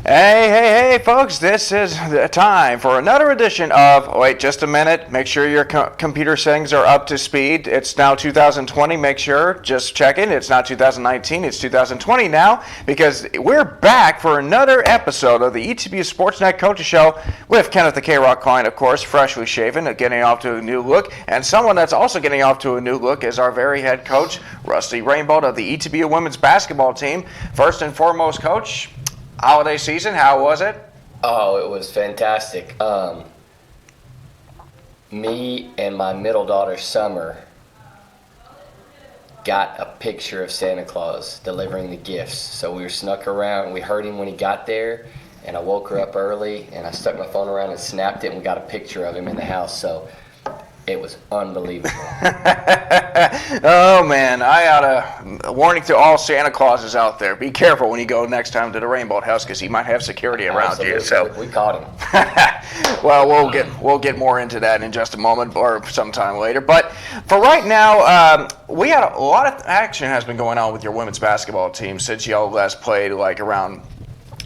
Hey, folks, this is the time for another edition of, wait just a minute, make sure your computer settings are up to speed. It's now 2020, make sure, just checking, it's not 2019, it's 2020 now, because we're back for another episode of the ETBU Sportsnet Coaches Show with Kenneth the K-Rock Klein, of course, freshly shaven, getting off to a new look, and someone that's also getting off to a new look is our very head coach, Rusty Rainbolt of the ETBU women's basketball team. First and foremost, Coach, holiday season, how was it? Oh, it was fantastic. Me and my middle daughter, Summer, got a picture of Santa Claus delivering the gifts. So we were snuck around. We heard him when he got there, and I woke her up early, and I stuck my phone around and snapped it, and we got a picture of him in the house. So it was unbelievable. Oh, man, I ought to warning to all Santa Clauses out there. Be careful when you go next time to the Rainbolt house because he might have security around Absolutely. you. So we caught him. Well, we'll get more into that in just a moment or sometime later. But for right now, we had a lot of action has been going on with your women's basketball team since y'all last played like around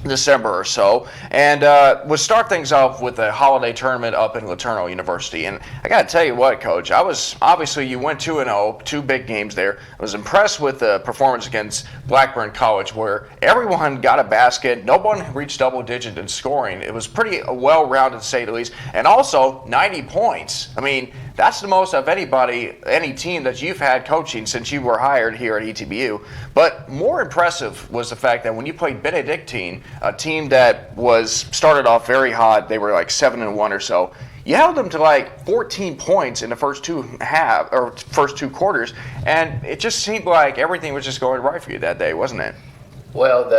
December or so, and we'll start things off with the holiday tournament up in Laterno University. And I got to tell you what, Coach, obviously you went 2-0, two big games there. I was impressed with the performance against Blackburn College, where everyone got a basket, no one reached double digit in scoring. It was pretty well-rounded, to say the least, and also 90 points. I mean, that's the most of any team that you've had coaching since you were hired here at ETBU. But more impressive was the fact that when you played Benedictine, a team that started off very hot, they were like 7-1 or so. You held them to like 14 points in the first two quarters, and it just seemed like everything was just going right for you that day, wasn't it? Well,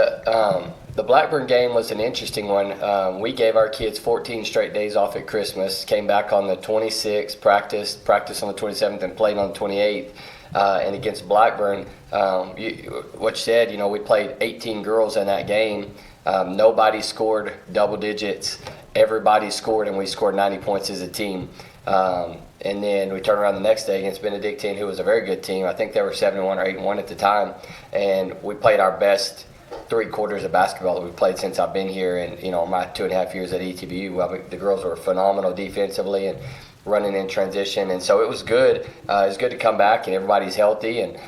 the Blackburn game was an interesting one. We gave our kids 14 straight days off at Christmas, came back on the 26th, practiced on the 27th, and played on the 28th. And against Blackburn, what you said, we played 18 girls in that game. Nobody scored double digits. Everybody scored, and we scored 90 points as a team. And then we turned around the next day against Benedictine, who was a very good team. I think they were 7-1 or 8-1 at the time. And we played our best 3 quarters of basketball that we've played since I've been here. And, my 2.5 years at ETBU, the girls were phenomenal defensively and running in transition. And so it was good. It was good to come back, and everybody's healthy and,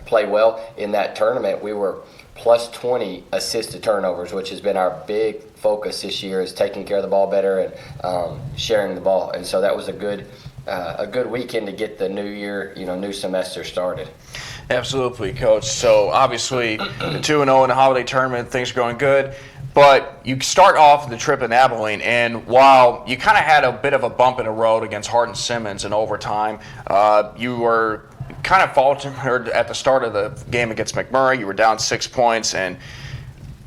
play well. In that tournament, we were plus 20 assist to turnovers, which has been our big focus this year, is taking care of the ball better and sharing the ball. And so that was a good weekend to get the new year, new semester started. Absolutely, Coach. So obviously, the 2-0 in the holiday tournament, things are going good. But you start off the trip in Abilene, and while you kind of had a bit of a bump in the road against Hardin Simmons in overtime, you were kind of faltered at the start of the game against McMurray. You were down 6 points, and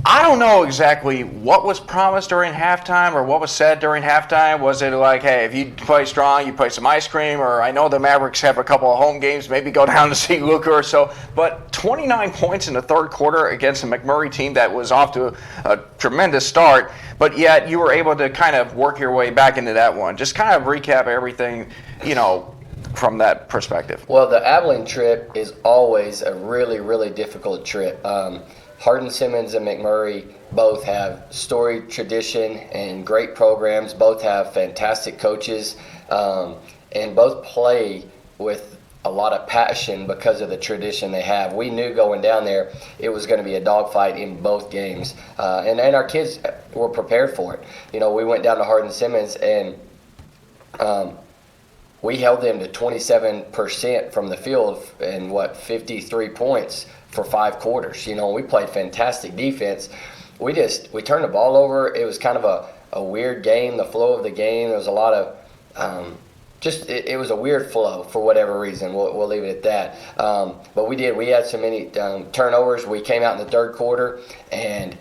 I don't know exactly what was promised during halftime or what was said during halftime. Was it like, hey, if you play strong, you play some ice cream? Or I know the Mavericks have a couple of home games, maybe go down to see Luka or so. But 29 points in the third quarter against a McMurray team that was off to a tremendous start. But yet you were able to kind of work your way back into that one. Just kind of recap everything, from that perspective. Well, the Abilene trip is always a really, really difficult trip. Hardin Simmons and McMurray both have storied tradition and great programs. Both have fantastic coaches, and both play with a lot of passion because of the tradition they have. We knew going down there it was going to be a dogfight in both games, and our kids were prepared for it. We went down to Hardin Simmons, and we held them to 27% from the field and 53 points for 5 quarters. We played fantastic defense. We turned the ball over. It was kind of a weird game, the flow of the game. There was a lot of it was a weird flow for whatever reason. We'll leave it at that. But we had so many turnovers. We came out in the third quarter and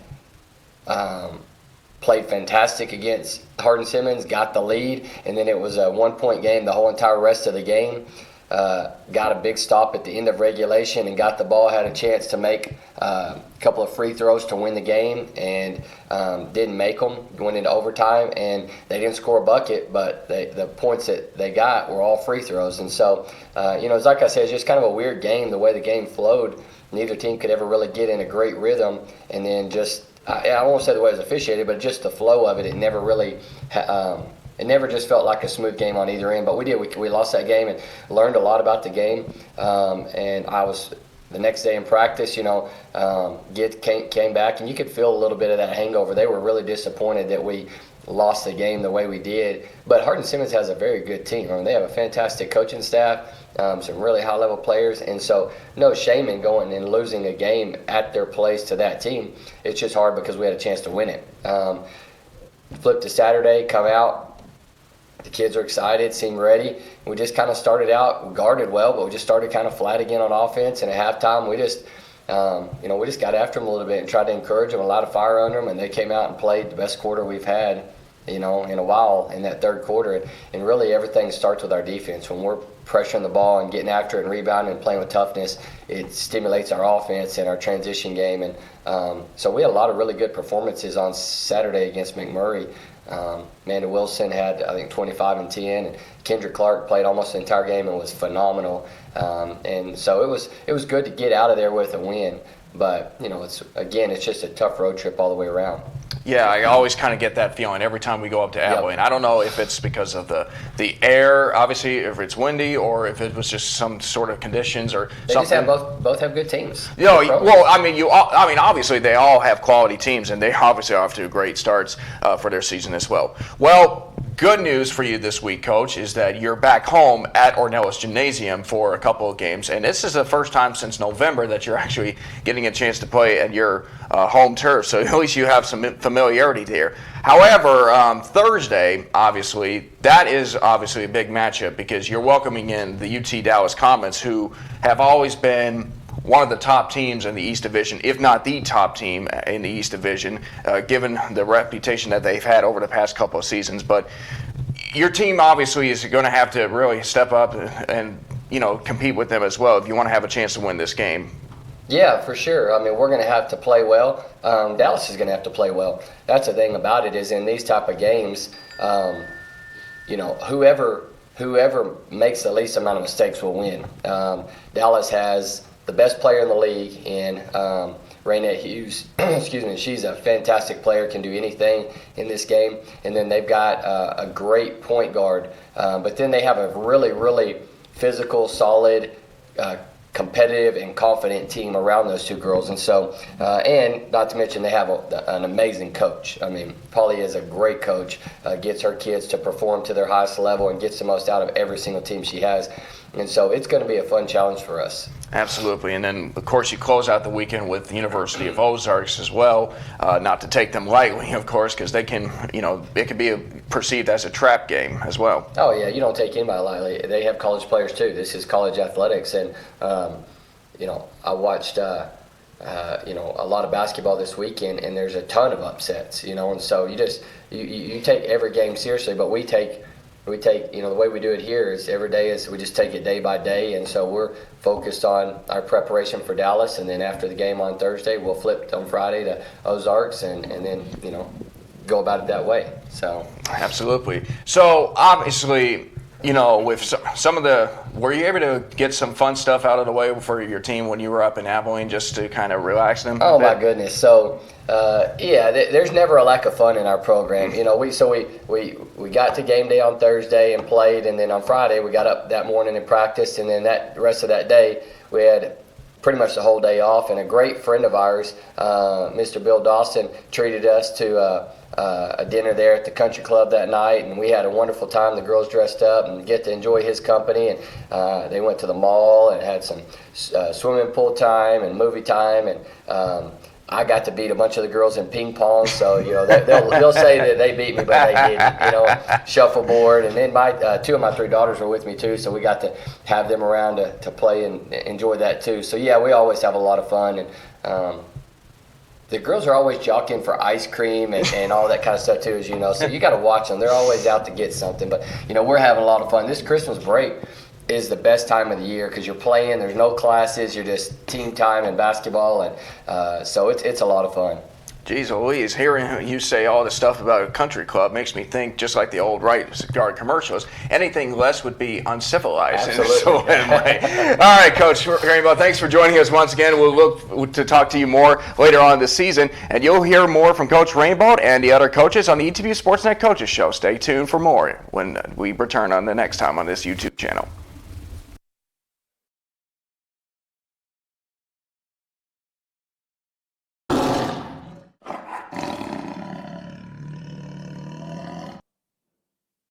played fantastic against Hardin Simmons, got the lead, and then it was a 1-point game the whole entire rest of the game. Got a big stop at the end of regulation and got the ball, had a chance to make a couple of free throws to win the game, and didn't make them, went into overtime, and they didn't score a bucket, but the points that they got were all free throws. And so, it's like I said, it's just kind of a weird game, the way the game flowed. Neither team could ever really get in a great rhythm, and then just I won't say the way it was officiated, but just the flow of it. It never really. It never just felt like a smooth game on either end. But we lost that game and learned a lot about the game. And I was the next day in practice, came back, and you could feel a little bit of that hangover. They were really disappointed that we lost the game the way we did. But Hardin-Simmons has a very good team. I mean, they have a fantastic coaching staff, some really high-level players, and so no shame in going and losing a game at their place to that team. It's just hard because we had a chance to win it. Flip to Saturday, come out. The kids are excited, seem ready. We just kind of started out, we guarded well, but we just started kind of flat again on offense. And at halftime, we just got after them a little bit and tried to encourage them, a lot of fire under them, and they came out and played the best quarter we've had, in a while in that third quarter. And really everything starts with our defense. When we're pressuring the ball and getting after it and rebounding and playing with toughness, it stimulates our offense and our transition game. And so we had a lot of really good performances on Saturday against McMurray. Amanda Wilson had, I think, 25 and 10, and Kendra Clark played almost the entire game and was phenomenal. And so it was good to get out of there with a win. But it's just a tough road trip all the way around. Yeah, I always kind of get that feeling every time we go up to Abilene. Yep. I don't know if it's because of the air, obviously, if it's windy, or if it was just some sort of conditions or they something. They just both have good teams. Obviously they all have quality teams, and they obviously are off to great starts for their season as well. Well, good news for you this week, Coach, is that you're back home at Ornelas Gymnasium for a couple of games, and this is the first time since November that you're actually getting a chance to play at your home turf, so at least you have some familiarity there. However, Thursday, obviously, that is obviously a big matchup because you're welcoming in the UT Dallas Comets, who have always been one of the top teams in the East Division, if not the top team in the East Division, given the reputation that they've had over the past couple of seasons. But your team obviously is going to have to really step up and compete with them as well if you want to have a chance to win this game. Yeah, for sure. I mean, we're going to have to play well. Dallas is going to have to play well. That's the thing about it, is in these type of games, whoever makes the least amount of mistakes will win. Dallas has the best player in the league in Rainette Hughes. Excuse me. She's a fantastic player, can do anything in this game. And then they've got a great point guard. But then they have a really, really physical, solid, competitive and confident team around those two girls. And so, and not to mention they have an amazing coach. I mean, Polly is a great coach, gets her kids to perform to their highest level and gets the most out of every single team she has. And so it's going to be a fun challenge for us. Absolutely. And then, of course, you close out the weekend with the University of Ozarks as well. Not to take them lightly, of course, because they can, it can be perceived as a trap game as well. Oh, yeah. You don't take anybody lightly. They have college players, too. This is college athletics. And, I watched, a lot of basketball this weekend, and there's a ton of upsets, and so you take every game seriously, but we take, the way we do it here is every day is we just take it day by day. And so we're focused on our preparation for Dallas. And then after the game on Thursday, we'll flip on Friday to Ozarks and then, go about it that way. So. Absolutely. So obviously, with some of were you able to get some fun stuff out of the way for your team when you were up in Abilene just to kind of relax them? Oh, my goodness. So, there's never a lack of fun in our program. We got to game day on Thursday and played, and then on Friday we got up that morning and practiced, and then that rest of that day we had pretty much the whole day off. And a great friend of ours, Mr. Bill Dawson, treated us to a dinner there at the country club that night, and we had a wonderful time. The girls dressed up and get to enjoy his company, and they went to the mall and had some swimming pool time and movie time, and I got to beat a bunch of the girls in ping pong, so they'll say that they beat me, but they didn't. Shuffleboard, and then my two of my three daughters were with me too, so we got to have them around to play and enjoy that too. So yeah, we always have a lot of fun, and the girls are always jockeying for ice cream and all that kind of stuff too, as you know. So you got to watch them; they're always out to get something. But we're having a lot of fun. This Christmas break is the best time of the year because you're playing. There's no classes. You're just team time and basketball, and so it's a lot of fun. Geez Louise, hearing you say all this stuff about a country club makes me think, just like the old Right Guard commercials, anything less would be uncivilized. Absolutely. All right, Coach Rainbolt, thanks for joining us once again. We'll look to talk to you more later on this season, and you'll hear more from Coach Rainbolt and the other coaches on the ETV Sportsnet Coaches Show. Stay tuned for more when we return on the next time on this YouTube channel.